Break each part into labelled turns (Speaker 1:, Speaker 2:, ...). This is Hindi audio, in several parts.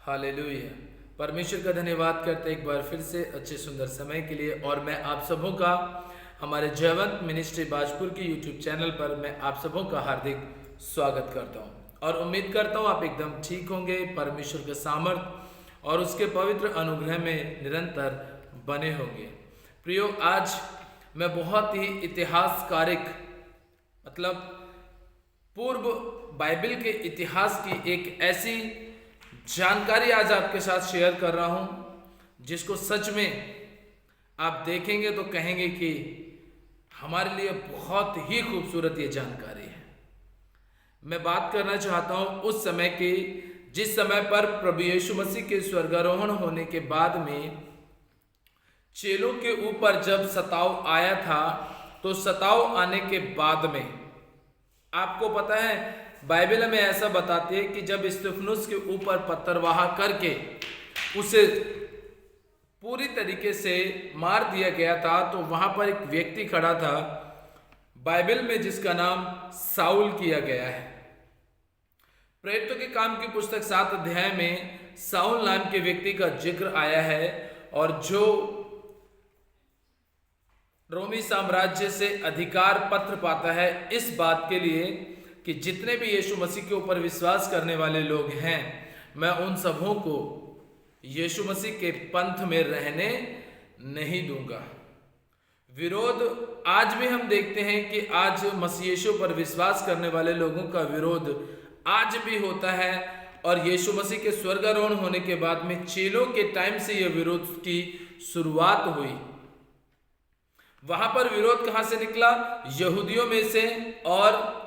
Speaker 1: हालेलुया। परमेश्वर का धन्यवाद करते एक बार फिर से अच्छे सुंदर समय के लिए। और मैं आप सबों का हमारे जयवंत मिनिस्ट्री बाजपुर के यूट्यूब चैनल पर मैं आप सबों का हार्दिक स्वागत करता हूं और उम्मीद करता हूं आप एकदम ठीक होंगे, परमेश्वर के सामर्थ और उसके पवित्र अनुग्रह में निरंतर बने होंगे। प्रियो, आज मैं बहुत ही इतिहासकारिक मतलब पूर्व बाइबल के इतिहास की एक ऐसी जानकारी आज आपके साथ शेयर कर रहा हूं जिसको सच में आप देखेंगे तो कहेंगे कि हमारे लिए बहुत ही खूबसूरत ये जानकारी है। मैं बात करना चाहता हूं उस समय की जिस समय पर प्रभु यीशु मसीह के स्वर्गारोहण होने के बाद में चेलों के ऊपर जब सताव आया था, तो सताव आने के बाद में आपको पता है बाइबल में ऐसा बताती है कि जब स्तिफनुस के ऊपर पत्थरवाह करके उसे पूरी तरीके से मार दिया गया था, तो वहां पर एक व्यक्ति खड़ा था बाइबल में जिसका नाम साउल किया गया है। प्रेरितों के काम की पुस्तक 7 अध्याय में साउल नाम के व्यक्ति का जिक्र आया है और जो रोमी साम्राज्य से अधिकार पत्र पाता है इस बात के लिए कि जितने भी यीशु मसीह के ऊपर विश्वास करने वाले लोग हैं, मैं उन सबों को यीशु मसीह के पंथ में रहने नहीं दूंगा। विरोध आज भी हम देखते हैं कि आज मसीह यीशु पर विश्वास करने वाले लोगों का विरोध आज भी होता है और यीशु मसीह के स्वर्गारोहण होने के बाद में चेलों के टाइम से यह विरोध की शुरुआत हुई। वहां पर विरोध कहां से निकला? यहूदियों में से और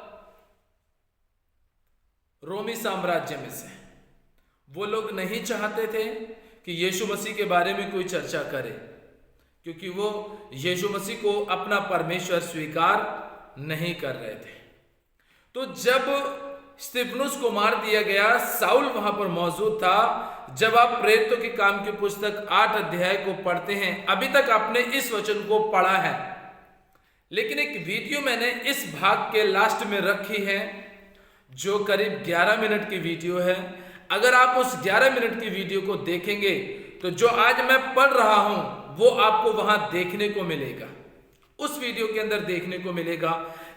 Speaker 1: रोमी साम्राज्य में से। वो लोग नहीं चाहते थे कि यीशु मसीह के बारे में कोई चर्चा करे, क्योंकि वो यीशु मसीह को अपना परमेश्वर स्वीकार नहीं कर रहे थे। तो जब स्तिफनुस को मार दिया गया, साउल वहां पर मौजूद था। जब आप प्रेरितों के काम की पुस्तक 8 अध्याय को पढ़ते हैं, अभी तक आपने इस वचन को पढ़ा है, लेकिन एक वीडियो मैंने इस भाग के लास्ट में रखी है जो करीब 11 मिनट की वीडियो है। अगर आप उस 11 मिनट की वीडियो को देखेंगे तो जो आज मैं पढ़ रहा हूं वो आपको वहां देखने को मिलेगा, उस वीडियो के अंदर देखने को मिलेगा।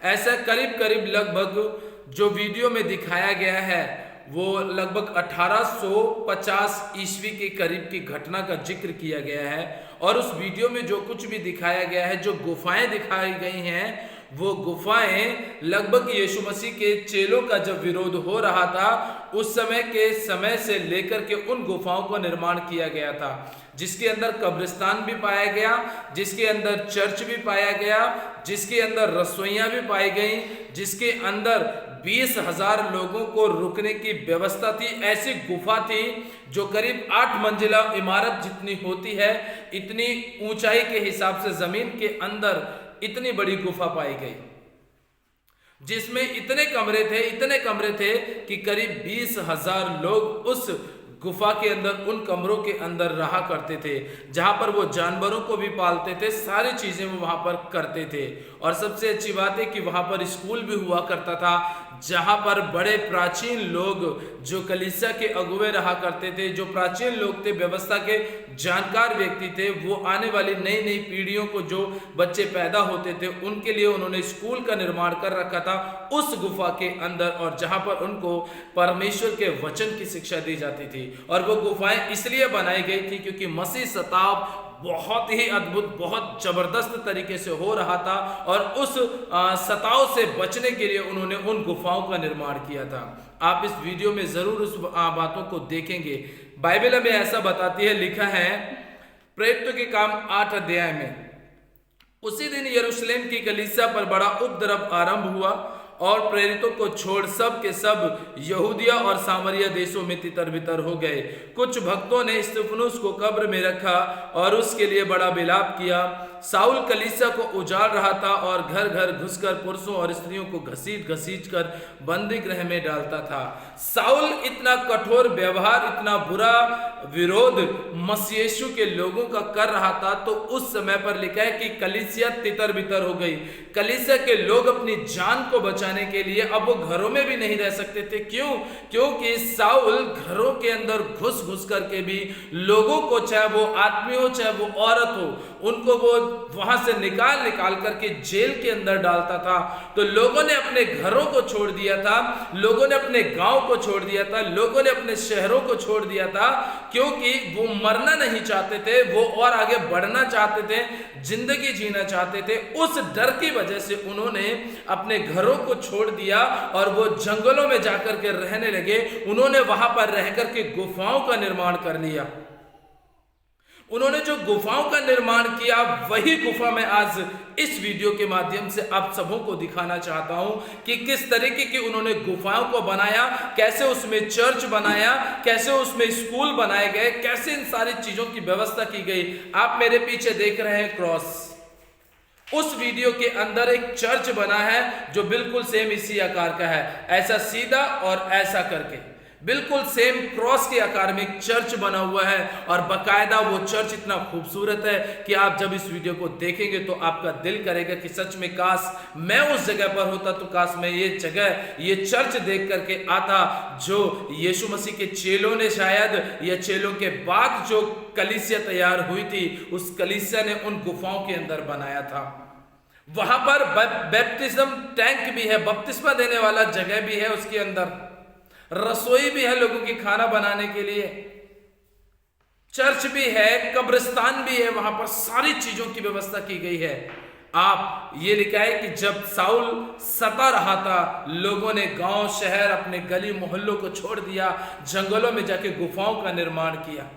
Speaker 1: ऐसा करीब करीब लगभग जो वीडियो में दिखाया गया है वो लगभग 1850 ईस्वी के करीब की घटना का जिक्र किया गया है। और उस वीडियो में जो कुछ भी दिखाया गया है, जो गुफाएं दिखाई गई हैं, वो गुफाएं लगभग यीशु मसीह के चेलों का जब विरोध हो रहा था उस समय से लेकर के उन गुफाओं का निर्माण किया गया था, जिसके अंदर कब्रिस्तान भी पाया गया, जिसके अंदर चर्च भी पाया गया, जिसके अंदर रसोइयां भी पाई गई, जिसके अंदर 20,000 लोगों को रुकने की व्यवस्था थी। ऐसी गुफा थी जो करीब 8 मंजिला इमारत जितनी होती है, इतनी ऊंचाई के हिसाब से जमीन के अंदर इतनी बड़ी गुफा पाई गई, जिसमें इतने कमरे थे कि करीब 20,000 लोग उस गुफा के अंदर, उन कमरों के अंदर रहा करते थे, जहां पर वो जानवरों को भी पालते थे, सारी चीजें वो वहां पर करते थे। और सबसे अच्छी बात है कि वहां पर स्कूल भी हुआ करता था, जहां पर बड़े प्राचीन लोग जो कलीसिया के अगुवे रहा करते थे, जो प्राचीन लोग थे, व्यवस्था के जानकार व्यक्ति थे, वो आने वाली नई नई पीढ़ियों को जो बच्चे पैदा होते थे उनके लिए उन्होंने स्कूल का निर्माण कर रखा था उस गुफा के अंदर, और जहां पर उनको परमेश्वर के वचन की शिक्षा दी जाती थी। और वो गुफाएं इसलिए बनाई गई थी क्योंकि मसीह सताव बहुत ही अद्भुत, बहुत जबरदस्त तरीके से हो रहा था और उस सताव से बचने के लिए उन्होंने उन गुफाओं का निर्माण किया था। आप इस वीडियो में जरूर उस बातों को देखेंगे। बाइबल में ऐसा बताती है, लिखा है प्रेरितों के काम 8 अध्याय में, उसी दिन यरूशलेम की कलीसिया पर बड़ा उपद्रव आरंभ हुआ और प्रेरितों को छोड़ सब के सब यहूदिया और सामरिया देशों में तितर बितर हो गए। कुछ भक्तों ने स्तिफनुस को कब्र में रखा और उसके लिए बड़ा विलाप किया। साउल कलीसिया को उजाड़ रहा था और घर घर घुसकर पुरुषों और स्त्रियों को घसीट घसीट कर बंदी गृह में डालता था। साउल इतना कठोर व्यवहार, इतना बुरा विरोध मसीह यीशु के लोगों का कर रहा था, तो उस समय पर लिखा है कि कलीसिया तितर बितर हो गई। कलीसिया के लोग अपनी जान को बचाने के लिए अब वो घरों में भी नहीं रह सकते थे। क्यों? क्योंकि साउल घरों के अंदर घुस घुस करके भी लोगों को, चाहे वो आदमी हो चाहे वो औरत हो, उनको वो वहां से निकाल निकाल करके जेल के अंदर डालता था। तो लोगों ने अपने घरों को छोड़ दिया था, लोगों ने अपने गांव को छोड़ दिया था, लोगों ने अपने शहरों को छोड़ दिया था, क्योंकि वो मरना नहीं चाहते थे, वो और आगे बढ़ना चाहते थे, जिंदगी जीना चाहते थे। उस डर की वजह से उन्होंने अपने घरों को छोड़ दिया और वो जंगलों में जाकर के रहने लगे। उन्होंने वहां पर रह करके गुफाओं का निर्माण कर लिया। उन्होंने जो गुफाओं का निर्माण किया, वही गुफा मैं आज इस वीडियो के माध्यम से आप सबों को दिखाना चाहता हूं कि किस तरीके की उन्होंने गुफाओं को बनाया, कैसे उसमें चर्च बनाया, कैसे उसमें स्कूल बनाए गए, कैसे इन सारी चीजों की व्यवस्था की गई। आप मेरे पीछे देख रहे हैं क्रॉस। उस वीडियो के अंदर एक चर्च बना है जो बिल्कुल सेम इसी आकार का है, ऐसा सीधा और ऐसा करके बिल्कुल सेम क्रॉस के आकार में एक चर्च बना हुआ है। और बकायदा वो चर्च इतना खूबसूरत है कि आप जब इस वीडियो को देखेंगे तो आपका दिल करेगा कि सच में काश मैं उस जगह पर होता, तो काश मैं ये जगह, ये चर्च देख करके आता जो यीशु मसीह के चेलों ने, शायद या चेलों के बाद जो कलीसिया तैयार हुई थी, उस कलीसिया ने उन गुफाओं के अंदर बनाया था। वहां पर बैप्टिज्म टैंक भी है, बपतिस्मा देने वाला जगह भी है, उसके अंदर रसोई भी है लोगों की खाना बनाने के लिए, चर्च भी है, कब्रिस्तान भी है, वहां पर सारी चीजों की व्यवस्था की गई है। आप ये लिखा है कि जब साउल सता रहा था, लोगों ने गांव शहर, अपने गली मोहल्लों को छोड़ दिया, जंगलों में जाके गुफाओं का निर्माण किया,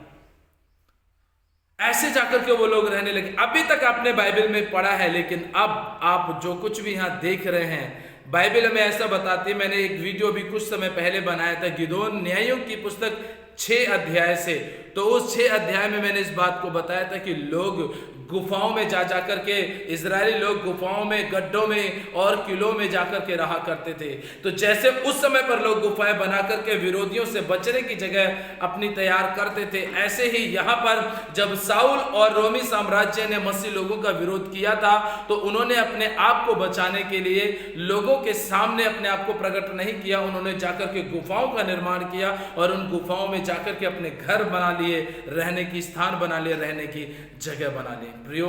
Speaker 1: ऐसे जाकर के वो लोग रहने लगे। अभी तक आपने बाइबल में पढ़ा है, लेकिन अब आप जो कुछ भी यहां देख रहे हैं, बाइबल हमें ऐसा बताती है। मैंने एक वीडियो भी कुछ समय पहले बनाया था गिदोन न्यायों की पुस्तक 6 अध्याय से, तो उस 6 अध्याय में मैंने इस बात को बताया था कि लोग गुफाओं में जा जाकर के, इजरायली लोग गुफाओं में, गड्ढों में और किलों में जाकर के रहा करते थे। तो जैसे उस समय पर लोग गुफाएं बना करके विरोधियों से बचने की जगह अपनी तैयार करते थे, ऐसे ही यहाँ पर जब साउल और रोमी साम्राज्य ने मसीह लोगों का विरोध किया था, तो उन्होंने अपने आप को बचाने के लिए लोगों के सामने अपने आप को प्रकट नहीं किया, उन्होंने जाकर के गुफाओं का निर्माण किया और उन गुफाओं में जाकर के अपने घर बना लिए, रहने की स्थान बना लिए, रहने की जगह बना लिए। प्रियो,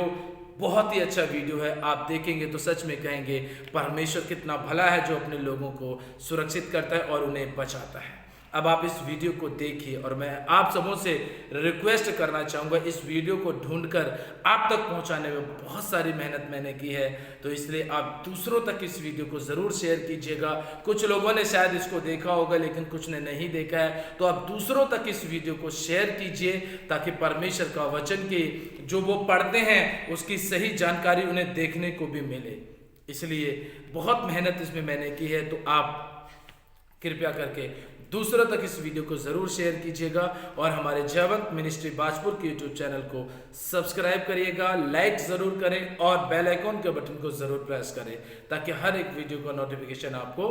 Speaker 1: बहुत ही अच्छा वीडियो है, आप देखेंगे तो सच में कहेंगे परमेश्वर कितना भला है जो अपने लोगों को सुरक्षित करता है और उन्हें बचाता है। अब आप इस वीडियो को देखिए और मैं आप सबों से रिक्वेस्ट करना चाहूँगा, इस वीडियो को ढूंढकर आप तक पहुँचाने में बहुत सारी मेहनत मैंने की है, तो इसलिए आप दूसरों तक इस वीडियो को ज़रूर शेयर कीजिएगा। कुछ लोगों ने शायद इसको देखा होगा लेकिन कुछ ने नहीं देखा है, तो आप दूसरों तक इस वीडियो को शेयर कीजिए ताकि परमेश्वर का वचन की जो वो पढ़ते हैं उसकी सही जानकारी उन्हें देखने को भी मिले। इसलिए बहुत मेहनत इसमें मैंने की है, तो आप कृपया करके दूसरों तक इस वीडियो को जरूर शेयर कीजिएगा और हमारे जयवंत मिनिस्ट्री बाजपुर के यूट्यूब चैनल को सब्सक्राइब करिएगा, लाइक जरूर करें और बेल आइकॉन के बटन को जरूर प्रेस करें ताकि हर एक वीडियो का नोटिफिकेशन आपको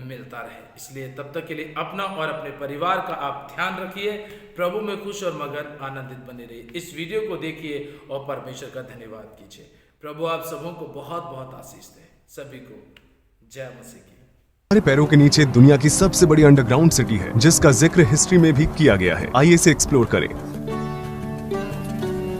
Speaker 1: मिलता रहे। इसलिए तब तक के लिए अपना और अपने परिवार का आप ध्यान रखिए, प्रभु में खुश और मगन आनंदित बने रहिए। इस वीडियो को देखिए और परमेश्वर का धन्यवाद कीजिए। प्रभु आप सबों को बहुत बहुत आशीष दे। सभी को जय मसीह की।
Speaker 2: हमारे पैरों के नीचे दुनिया की सबसे बड़ी अंडरग्राउंड सिटी है जिसका जिक्र हिस्ट्री में भी किया गया है। आइए इसे एक्सप्लोर करें।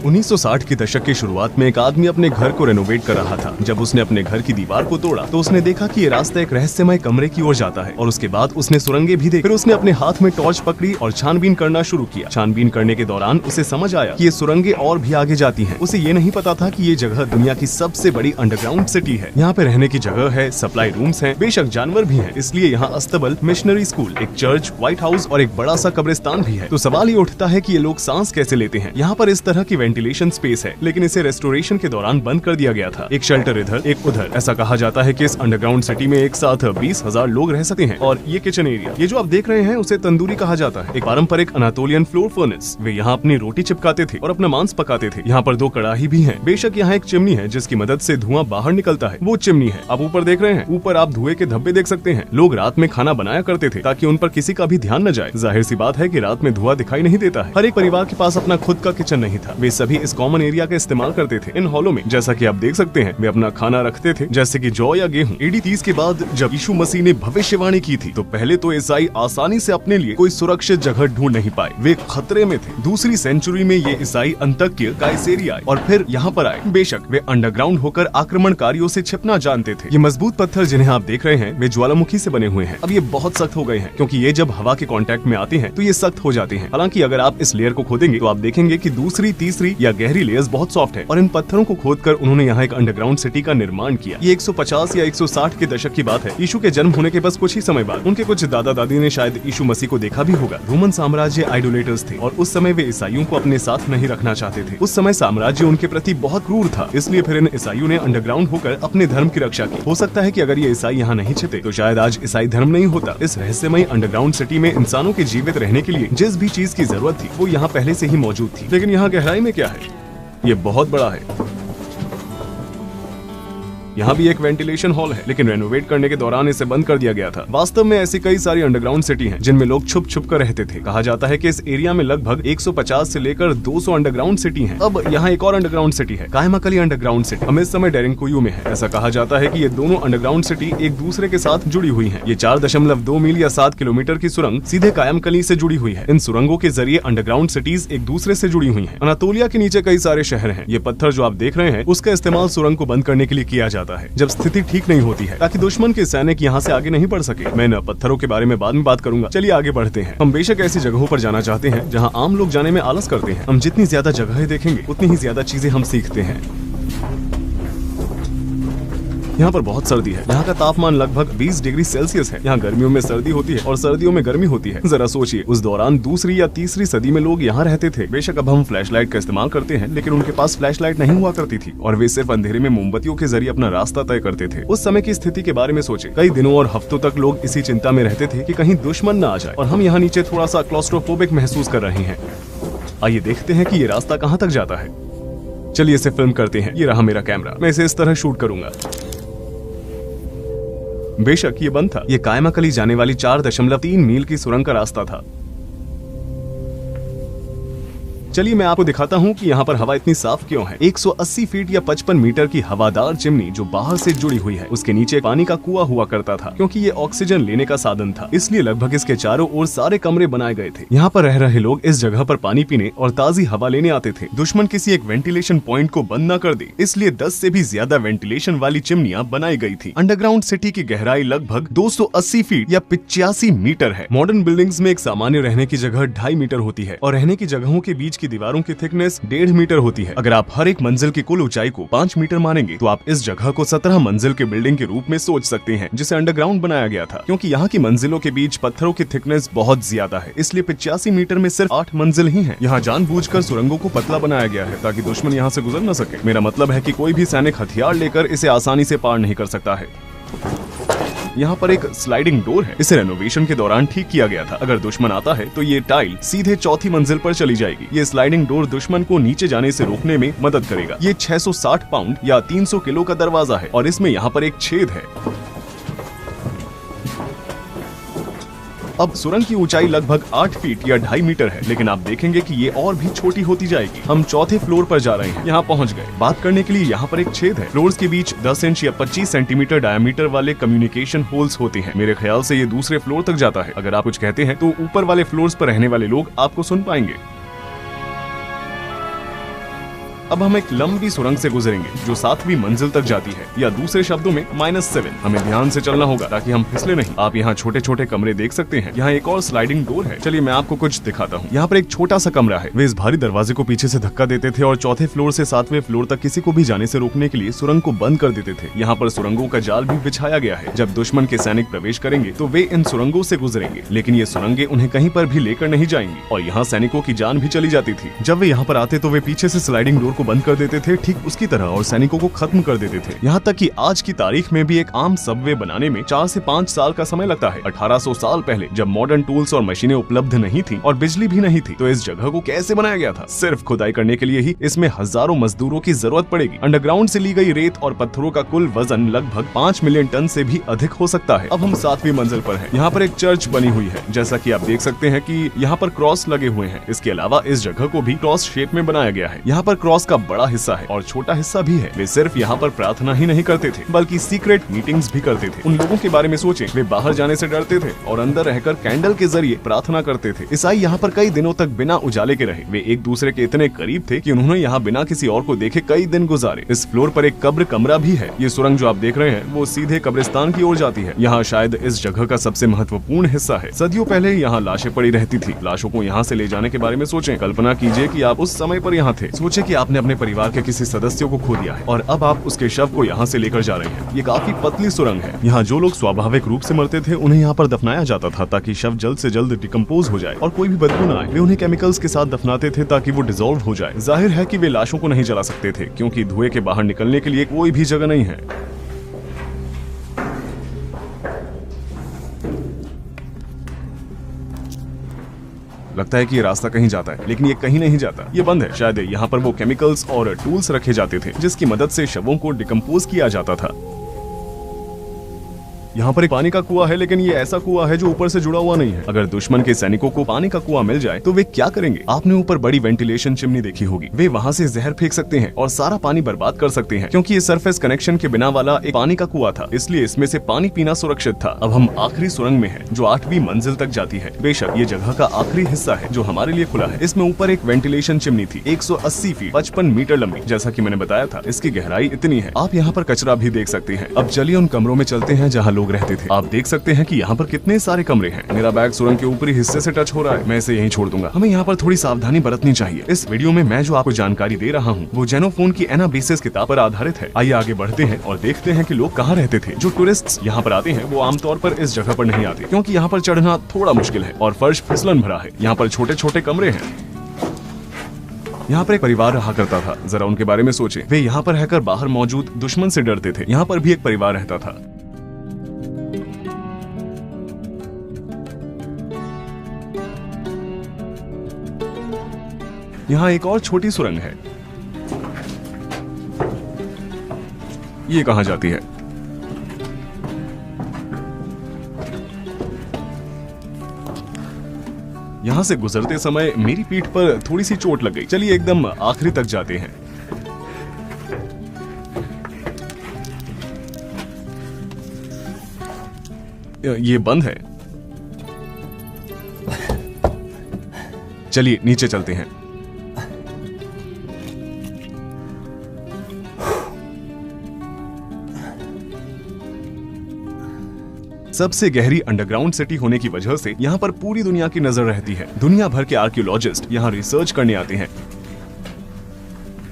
Speaker 2: 1960 के दशक की शुरुआत में एक आदमी अपने घर को रेनोवेट कर रहा था। जब उसने अपने घर की दीवार को तोड़ा तो उसने देखा कि ये रास्ता एक रहस्यमय कमरे की ओर जाता है और उसके बाद उसने सुरंगें भी देखी। फिर उसने अपने हाथ में टॉर्च पकड़ी और छानबीन करना शुरू किया। छानबीन करने के दौरान उसे समझ आया कि ये सुरंगें और भी आगे जाती हैं। उसे ये नहीं पता था कि ये जगह दुनिया की सबसे बड़ी अंडरग्राउंड सिटी है। यहाँ पे रहने की जगह है, सप्लाई रूम्स हैं, बेशक जानवर भी हैं। इसलिए यहाँ अस्तबल, मिशनरी स्कूल, एक चर्च, व्हाइट हाउस और एक बड़ा सा कब्रिस्तान भी है। तो सवाल ये उठता है कि ये लोग सांस कैसे लेते हैं। यहाँ पर इस तरह की वेंटिलेशन स्पेस है, लेकिन इसे रेस्टोरेशन के दौरान बंद कर दिया गया था। एक शेल्टर इधर, एक उधर। ऐसा कहा जाता है कि इस अंडरग्राउंड सिटी में एक साथ 20,000 लोग रह सकते हैं। और ये किचन एरिया, ये जो आप देख रहे हैं, उसे तंदूरी कहा जाता है, एक पारंपरिक अनातोलियन फ्लोर फर्नेस। वे यहाँ अपनी रोटी चिपकाते थे और अपना मांस पकाते थे। यहाँ पर 2 कड़ाही भी हैं। बेशक यहाँ एक चिमनी है जिसकी मदद से धुआं बाहर निकलता है, वो चिमनी है। आप ऊपर देख रहे हैं, ऊपर आप धुएं के धब्बे देख सकते हैं। लोग रात में खाना बनाया करते थे ताकि उन पर किसी का भी ध्यान न जाए। जाहिर सी बात है कि रात में धुआं दिखाई नहीं देता है। हर एक परिवार के पास अपना खुद का किचन नहीं था, वे सभी इस कॉमन एरिया का इस्तेमाल करते थे। इन हॉलों में जैसा कि आप देख सकते हैं, वे अपना खाना रखते थे, जैसे कि जौ या गेहूं। AD 30 के बाद जब यीशु मसीह ने भविष्यवाणी की थी तो पहले तो ईसाई आसानी से अपने लिए कोई सुरक्षित जगह ढूंढ नहीं पाए, वे खतरे में थे। दूसरी सेंचुरी में ये ईसाई अंतक्य काइसेरिया आए और फिर यहाँ पर आए। बेशक वे अंडरग्राउंड होकर आक्रमणकारियों से छिपना जानते थे। ये मजबूत पत्थर जिन्हें आप देख रहे हैं, वे ज्वालामुखी से बने हुए हैं। अब ये बहुत सख्त हो गए हैं क्योंकि ये जब हवा के कांटेक्ट में आते हैं तो ये सख्त हो जाते हैं। हालांकि अगर आप इस लेयर को खोदेंगे तो आप देखेंगे कि दूसरी, तीसरी या गहरी लेयर्स बहुत सॉफ्ट है। और इन पत्थरों को खोदकर उन्होंने यहाँ एक अंडरग्राउंड सिटी का निर्माण किया। ये 150 या 160 के दशक की बात है। यीशु के जन्म होने के बस कुछ ही समय बाद उनके कुछ दादा दादी ने शायद यीशु मसीह को देखा भी होगा। रोमन साम्राज्य आइडोलेटर्स थे और उस समय वे ईसाइयों को अपने साथ नहीं रखना चाहते थे। उस समय साम्राज्य उनके प्रति बहुत क्रूर था, इसलिए फिर इन ईसाइयों ने अंडरग्राउंड होकर अपने धर्म की रक्षा की। हो सकता है कि अगर ये ईसाई यहाँ नहीं छिपते तो शायद आज ईसाई धर्म नहीं होता। इस रहस्यमयी अंडरग्राउंड सिटी में इंसानों के जीवित रहने के लिए जिस भी चीज की जरूरत थी वो यहाँ पहले से ही मौजूद थी। लेकिन यहाँ गहराई में क्या है? ये बहुत बड़ा है। यहाँ भी एक वेंटिलेशन हॉल है, लेकिन रेनोवेट करने के दौरान इसे बंद कर दिया गया था। वास्तव में ऐसी कई सारी अंडरग्राउंड सिटी हैं जिनमें लोग छुप छुप कर रहते थे। कहा जाता है कि इस एरिया में लगभग 150 से लेकर 200 अंडरग्राउंड सिटी हैं। अब यहाँ एक और अंडरग्राउंड सिटी है, कायमाकली अंडरग्राउंड सिटी। हम इस समय डेरिंगकुयू में है। ऐसा कहा जाता है कि ये दोनों अंडरग्राउंड सिटी एक दूसरे के साथ जुड़ी हुई है। ये 4.2 मील या 7 किलोमीटर की सुरंग सीधे कायमकली से जुड़ी हुई है। इन सुरंगों के जरिए अंडरग्राउंड सिटीज एक दूसरे से जुड़ी हुई है। अनातोलिया के नीचे कई सारे शहर है। ये पत्थर जो आप देख रहे हैं, उसका इस्तेमाल सुरंग को बंद करने के लिए किया जाता है जब स्थिति ठीक नहीं होती है, ताकि दुश्मन के सैनिक यहाँ से आगे नहीं बढ़ सके। मैं इन पत्थरों के बारे में बाद में बात करूंगा। चलिए आगे बढ़ते हैं। हम बेशक ऐसी जगहों पर जाना चाहते हैं जहाँ आम लोग जाने में आलस करते हैं। हम जितनी ज्यादा जगहें देखेंगे उतनी ही ज्यादा चीजें हम सीखते हैं। यहाँ पर बहुत सर्दी है। यहाँ का तापमान लगभग 20 डिग्री सेल्सियस है। यहाँ गर्मियों में सर्दी होती है और सर्दियों में गर्मी होती है। जरा सोचिए, उस दौरान दूसरी या तीसरी सदी में लोग यहाँ रहते थे। बेशक अब हम फ्लैशलाइट का इस्तेमाल करते हैं, लेकिन उनके पास फ्लैशलाइट नहीं हुआ करती थी और वे सिर्फ अंधेरे में मोमबत्तियों के जरिए अपना रास्ता तय करते थे। उस समय की स्थिति के बारे में सोचे। कई दिनों और हफ्तों तक लोग इसी चिंता में रहते थे कि कहीं दुश्मन न आ जाए। और हम यहाँ नीचे थोड़ा सा क्लॉस्ट्रोफोबिक महसूस कर रहे हैं। आइए देखते हैं कि ये रास्ता कहाँ तक जाता है। चलिए इसे फिल्म करते हैं। ये रहा मेरा कैमरा, मैं इसे इस तरह शूट करूंगा। बेशक ये बंद था। ये कायमाकली जाने वाली 4.3 मील की सुरंग का रास्ता था। चलिए मैं आपको दिखाता हूँ कि यहाँ पर हवा इतनी साफ क्यों है। 180 फीट या 55 मीटर की हवादार चिमनी जो बाहर से जुड़ी हुई है, उसके नीचे पानी का कुआं हुआ करता था। क्योंकि ये ऑक्सीजन लेने का साधन था, इसलिए लगभग इसके चारों ओर सारे कमरे बनाए गए थे। यहाँ पर रह रहे लोग इस जगह पर पानी पीने और ताजी हवा लेने आते थे। दुश्मन किसी एक वेंटिलेशन पॉइंट को बंद न कर दे, इसलिए 10 से भी ज्यादा वेंटिलेशन वाली चिमनियां बनाई गई थी। अंडरग्राउंड सिटी की गहराई लगभग 280 फीट या 85 मीटर है। मॉडर्न बिल्डिंग्स में एक सामान्य रहने की जगह 2.5 मीटर होती है और रहने की जगहों के बीच की दीवारों की थिकनेस 1.5 मीटर होती है। अगर आप हर एक मंजिल की कुल ऊंचाई को 5 मीटर मानेंगे तो आप इस जगह को 17 मंजिल के बिल्डिंग के रूप में सोच सकते हैं, जिसे अंडरग्राउंड बनाया गया था। क्योंकि यहाँ की मंजिलों के बीच पत्थरों की थिकनेस बहुत ज्यादा है, इसलिए 85 मीटर में सिर्फ 8 मंजिल ही है। यहाँ जानबूझकर सुरंगों को पतला बनाया गया है ताकि दुश्मन यहाँ से गुजर न सके। मेरा मतलब है कि कोई भी सैनिक हथियार लेकर इसे आसानी से पार नहीं कर सकता है। यहाँ पर एक स्लाइडिंग डोर है, इसे रेनोवेशन के दौरान ठीक किया गया था। अगर दुश्मन आता है तो ये टाइल सीधे चौथी मंजिल पर चली जाएगी। ये स्लाइडिंग डोर दुश्मन को नीचे जाने से रोकने में मदद करेगा। ये 660 पाउंड या 300 किलो का दरवाजा है और इसमें यहाँ पर एक छेद है। अब सुरंग की ऊंचाई लगभग 8 फीट या 2.5 मीटर है, लेकिन आप देखेंगे कि ये और भी छोटी होती जाएगी। हम चौथे फ्लोर पर जा रहे हैं। यहाँ पहुँच गए। बात करने के लिए यहाँ पर एक छेद है। फ्लोर्स के बीच 10 इंच या 25 सेंटीमीटर डायमीटर वाले कम्युनिकेशन होल्स होते हैं। मेरे ख्याल से ये दूसरे फ्लोर तक जाता है। अगर आप कुछ कहते हैं तो ऊपर वाले फ्लोर्स पर रहने वाले लोग आपको सुन पाएंगे। अब हम एक लंबी सुरंग से गुजरेंगे जो 7वीं मंजिल तक जाती है, या दूसरे शब्दों में -7। हमें ध्यान से चलना होगा ताकि हम फिसले नहीं। आप यहाँ छोटे छोटे कमरे देख सकते हैं। यहाँ एक और स्लाइडिंग डोर है। चलिए मैं आपको कुछ दिखाता हूँ। यहाँ पर एक छोटा सा कमरा है। वे इस भारी दरवाजे को पीछे से धक्का देते थे और चौथे फ्लोर से 7वें फ्लोर तक किसी को भी जाने से रोकने के लिए सुरंग को बंद कर देते थे। यहाँ पर सुरंगों का जाल भी बिछाया गया है। जब दुश्मन के सैनिक प्रवेश करेंगे तो वे इन सुरंगों से गुजरेंगे, लेकिन ये सुरंगें उन्हें कहीं पर भी लेकर नहीं जाएंगी और यहाँ सैनिकों की जान भी चली जाती थी। जब वे यहाँ पर आते तो वे पीछे से स्लाइडिंग डोर को बंद कर देते थे ठीक उसकी तरह और सैनिकों को खत्म कर देते थे। यहाँ तक कि आज की तारीख में भी एक आम सबवे बनाने में 4 से 5 साल का समय लगता है। 1800 साल पहले जब मॉडर्न टूल्स और मशीनें उपलब्ध नहीं थी और बिजली भी नहीं थी तो इस जगह को कैसे बनाया गया था? सिर्फ खुदाई करने के लिए ही इसमें हजारों मजदूरों की जरूरत पड़ेगी। अंडरग्राउंड से ली गई रेत और पत्थरों का कुल वजन लगभग 5 मिलियन टन से भी अधिक हो सकता है। अब हम 7वीं मंजिल पर हैं। यहाँ पर एक चर्च बनी हुई है। जैसा कि आप देख सकते हैं कि यहाँ पर क्रॉस लगे हुए हैं। इसके अलावा इस जगह को भी क्रॉस शेप में बनाया गया है। यहाँ पर क्रॉस का बड़ा हिस्सा है और छोटा हिस्सा भी है। वे सिर्फ यहाँ पर प्रार्थना ही नहीं करते थे बल्कि सीक्रेट मीटिंग्स भी करते थे। उन लोगों के बारे में सोचें, वे बाहर जाने से डरते थे और अंदर रहकर कैंडल के जरिए प्रार्थना करते थे। ईसाई यहाँ पर कई दिनों तक बिना उजाले के रहे। वे एक दूसरे के इतने करीब थे कि उन्होंने यहाँ बिना किसी और को देखे कई दिन गुजारे। इस फ्लोर पर एक कब्र कमरा भी है। ये सुरंग जो आप देख रहे हैं वो सीधे कब्रिस्तान की ओर जाती है। यहाँ शायद इस जगह का सबसे महत्वपूर्ण हिस्सा है। सदियों पहले यहाँ लाशें पड़ी रहती थी। लाशों को यहाँ से ले जाने के बारे में सोचें। कल्पना कीजिए कि आप उस समय पर यहाँ थे। सोचे कि आपने अपने परिवार के किसी सदस्य को खो दिया है और अब आप उसके शव को यहाँ से लेकर जा रहे हैं। ये काफी पतली सुरंग है। यहाँ जो लोग स्वाभाविक रूप से मरते थे उन्हें यहाँ पर दफनाया जाता था ताकि शव जल्द से जल्द डिकम्पोज हो जाए और कोई भी बदबू न आए। वे उन्हें केमिकल्स के साथ दफनाते थे ताकि वो डिसॉल्व हो जाए। जाहिर है कि वे लाशों को नहीं जला सकते थे क्योंकि धुएं के बाहर निकलने के लिए कोई भी जगह नहीं है। लगता है कि ये रास्ता कहीं जाता है, लेकिन ये कहीं नहीं जाता। ये बंद है। शायद यहाँ पर वो केमिकल्स और टूल्स रखे जाते थे जिसकी मदद से शवों को डिकम्पोज किया जाता था। यहाँ पर एक पानी का कुआं है, लेकिन ये ऐसा कुआं है जो ऊपर से जुड़ा हुआ नहीं है। अगर दुश्मन के सैनिकों को पानी का कुआं मिल जाए तो वे क्या करेंगे? आपने ऊपर बड़ी वेंटिलेशन चिमनी देखी होगी। वे वहाँ से जहर फेंक सकते हैं और सारा पानी बर्बाद कर सकते हैं क्योंकि ये सरफेस कनेक्शन के बिना वाला एक पानी का कुआं था, इसलिए इसमें से पानी पीना सुरक्षित था। अब हम आखिरी सुरंग में हैं जो 8वीं मंजिल तक जाती है। बेशक ये जगह का आखिरी हिस्सा है जो हमारे लिए खुला है। इसमें ऊपर एक वेंटिलेशन चिमनी थी 180 फीट 55 मीटर लंबी। जैसा कि मैंने बताया था इसकी गहराई इतनी है। आप यहाँ पर कचरा भी देख सकते हैं। अब चलिए उन कमरों में चलते हैं जहाँ लोग रहते थे। आप देख सकते हैं कि यहाँ पर कितने सारे कमरे हैं। मेरा बैग सुरंग के ऊपरी हिस्से से टच हो रहा है। मैं इसे यहीं छोड़ दूंगा। हमें यहाँ पर थोड़ी सावधानी बरतनी चाहिए। इस वीडियो में मैं जो आपको जानकारी दे रहा हूँ वो जेनोफोन की एनाबेसिस किताब पर आधारित है। आइए आगे बढ़ते हैं और देखते हैं कि लोग कहाँ रहते थे। जो टूरिस्ट यहाँ पर आते हैं वो आमतौर पर इस जगह पर नहीं आते क्योंकि यहाँ पर चढ़ना थोड़ा मुश्किल है और फर्श फिसलन भरा है। यहाँ पर छोटे छोटे कमरे हैं। यहाँ पर एक परिवार रहा करता था। जरा उनके बारे में सोचें। वे यहाँ पर रहकर बाहर मौजूद दुश्मन से डरते थे। यहाँ पर भी एक परिवार रहता था। यहाँ एक और छोटी सुरंग है। ये कहाँ जाती है? यहाँ से गुजरते समय मेरी पीठ पर थोड़ी सी चोट लग गई। चलिए एकदम आखिरी तक जाते हैं। ये बंद है। चलिए नीचे चलते हैं। सबसे गहरी अंडरग्राउंड सिटी होने की वजह से यहाँ पर पूरी दुनिया की नजर रहती है। दुनिया भर के आर्कियोलॉजिस्ट यहाँ रिसर्च करने आते हैं।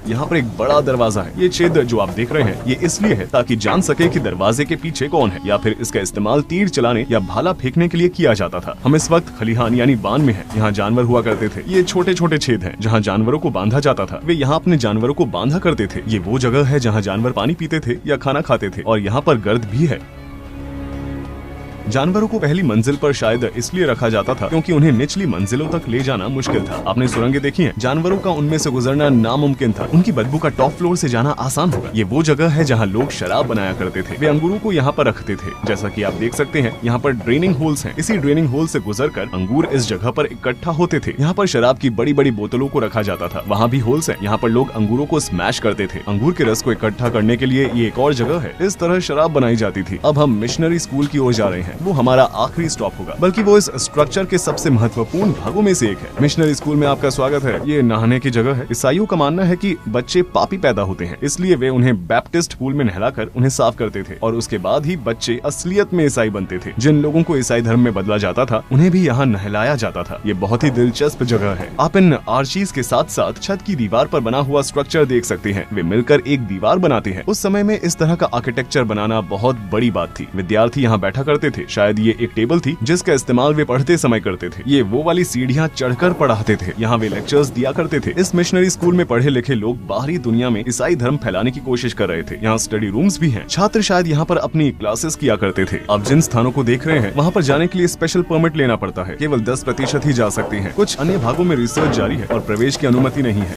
Speaker 2: यहाँ पर एक बड़ा दरवाजा है। ये छेद जो आप देख रहे हैं ये इसलिए है ताकि जान सके कि दरवाजे के पीछे कौन है, या फिर इसका इस्तेमाल तीर चलाने या भाला फेंकने के लिए किया जाता था। हम इस वक्त खलिहान यानी बान में हैं। यहाँ जानवर हुआ करते थे। ये छोटे छोटे छेद हैं जहाँ जानवरों को बांधा जाता था। वे यहाँ अपने जानवरों को बांधा करते थे। ये वो जगह है जहाँ जानवर पानी पीते थे या खाना खाते थे। और यहाँ पर गर्द भी है। जानवरों को पहली मंजिल पर शायद इसलिए रखा जाता था क्योंकि उन्हें निचली मंजिलों तक ले जाना मुश्किल था। आपने सुरंगें देखी हैं? जानवरों का उनमें से गुजरना नामुमकिन था। उनकी बदबू का टॉप फ्लोर से जाना आसान होगा। ये वो जगह है जहाँ लोग शराब बनाया करते थे। वे अंगूरों को यहाँ पर रखते थे। जैसा कि आप देख सकते हैं यहाँ पर ड्रेनिंग होल्स हैं। इसी ड्रेनिंग होल से गुजरकर अंगूर इस जगह पर इकट्ठा होते थे। यहाँ पर शराब की बड़ी बड़ी बोतलों को रखा जाता था। वहाँ भी होल्स हैं। यहाँ पर लोग अंगूरों को स्मैश करते थे। अंगूर के रस को इकट्ठा करने के लिए ये एक और जगह है। इस तरह शराब बनाई जाती थी। अब हम मिशनरी स्कूल की ओर जा रहे हैं। हैं वो हमारा आखिरी स्टॉप होगा, बल्कि वो इस स्ट्रक्चर के सबसे महत्वपूर्ण भागों में से एक है। मिशनरी स्कूल में आपका स्वागत है। ये नहाने की जगह है। ईसाइयों का मानना है कि बच्चे पापी पैदा होते हैं, इसलिए वे उन्हें बैप्टिस्ट पूल में नहलाकर उन्हें साफ करते थे और उसके बाद ही बच्चे असलियत में ईसाई बनते थे। जिन लोगों को ईसाई धर्म में बदला जाता था उन्हें भी यहाँ नहलाया जाता था। ये बहुत ही दिलचस्प जगह है। आप इन आर्चीज के साथ साथ छत की दीवार पर बना हुआ स्ट्रक्चर देख सकते हैं। वे मिलकर एक दीवार बनाते हैं। उस समय में इस तरह का आर्किटेक्चर बनाना बहुत बड़ी बात थी। विद्यार्थी यहाँ बैठा करते थे। शायद ये एक टेबल थी जिसका इस्तेमाल वे पढ़ते समय करते थे। ये वो वाली सीढ़ियाँ चढ़कर पढ़ाते थे। यहाँ वे लेक्चर्स दिया करते थे। इस मिशनरी स्कूल में पढ़े लिखे लोग बाहरी दुनिया में ईसाई धर्म फैलाने की कोशिश कर रहे थे। यहाँ स्टडी रूम्स भी हैं। छात्र शायद यहाँ पर अपनी क्लासेस किया करते थे। अब जिन स्थानों को देख रहे हैं वहाँ पर जाने के लिए स्पेशल परमिट लेना पड़ता है। केवल 10% ही जा सकते हैं। कुछ अन्य भागों में रिसर्च जारी है और प्रवेश की अनुमति नहीं है।